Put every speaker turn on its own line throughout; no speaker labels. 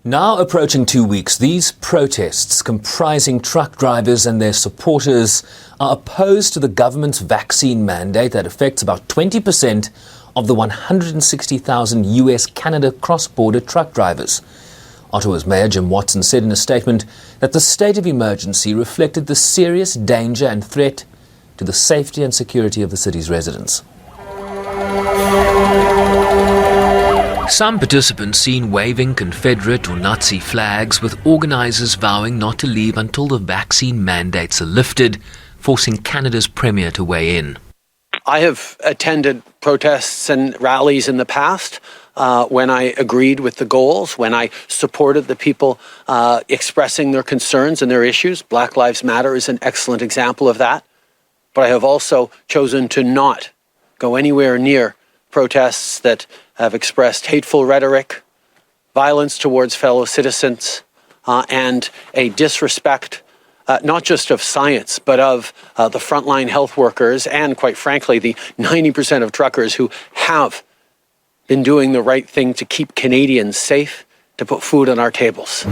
Now approaching 2 weeks, these protests comprising truck drivers and their supporters are opposed to the government's vaccine mandate that affects about 20% of the 160,000 US-Canada cross-border truck drivers. Ottawa's Mayor Jim Watson said in a statement that the state of emergency reflected the serious danger and threat to the safety and security of the city's residents. Some participants seen waving Confederate or Nazi flags, with organisers vowing not to leave until the vaccine mandates are lifted, forcing Canada's Premier to weigh in.
I have attended protests and rallies in the past when I agreed with the goals, when I supported the people expressing their concerns and their issues. Black Lives Matter is an excellent example of that. But I have also chosen to not go anywhere near protests that have expressed hateful rhetoric, violence towards fellow citizens, and a disrespect not just of science, but of the frontline health workers and, quite frankly, the 90% of truckers who have been doing the right thing to keep Canadians safe, to put food on our tables.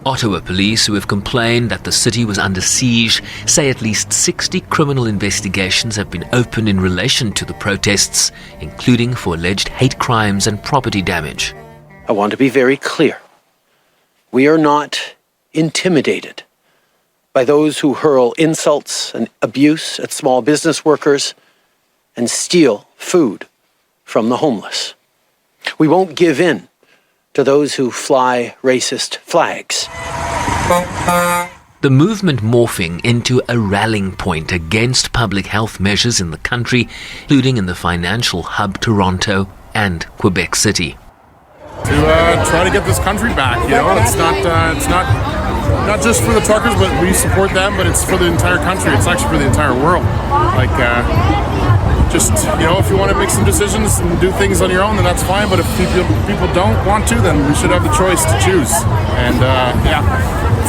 Ottawa police, who have complained that the city was under siege, say at least 60 criminal investigations have been opened in relation to the protests, including for alleged hate crimes and property damage.
I want to be very clear. We are not intimidated by those who hurl insults and abuse at small business workers and steal food from the homeless. We won't give in to those who fly racist flags.
The movement morphing into a rallying point against public health measures in the country, including in the financial hub Toronto and Quebec City.
To try to get this country back, it's not just for the truckers, but we support them, but it's for the entire country. It's actually for the entire world. If you want to make some decisions and do things on your own, then that's fine. But if people don't want to, then we should have the choice to choose. And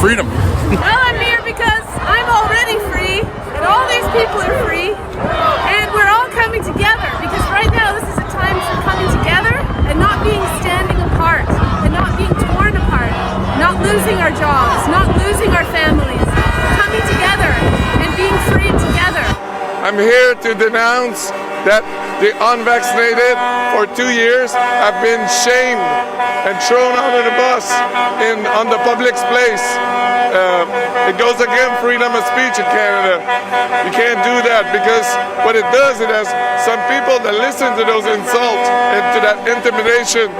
freedom.
Well, I'm here because I'm already free, and all these people are free, and we're all coming together. Because right now, this is a time for coming together and not being standing apart, and not being torn apart, not losing our jobs, not losing our families, coming together and being free together.
I'm here to denounce that the unvaccinated for 2 years have been shamed and thrown under the bus on the public's place. It goes against freedom of speech in Canada. You can't do that because what it does, it has some people that listen to those insults and to that intimidation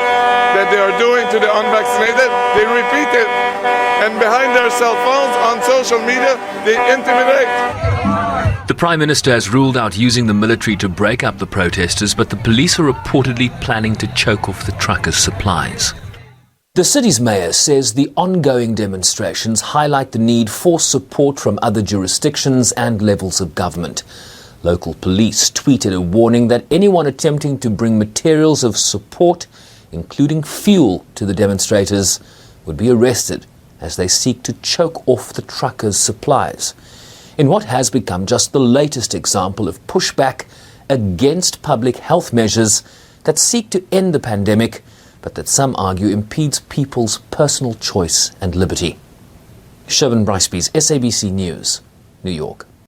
that they are doing to the unvaccinated, they repeat it. And behind their cell phones on social media, they intimidate.
The Prime Minister has ruled out using the military to break up the protesters, but the police are reportedly planning to choke off the truckers' supplies. The city's mayor says the ongoing demonstrations highlight the need for support from other jurisdictions and levels of government. Local police tweeted a warning that anyone attempting to bring materials of support, including fuel, to the demonstrators would be arrested as they seek to choke off the truckers' supplies, in what has become just the latest example of pushback against public health measures that seek to end the pandemic, but that some argue impedes people's personal choice and liberty. Siobhan Briceby's SABC News, New York.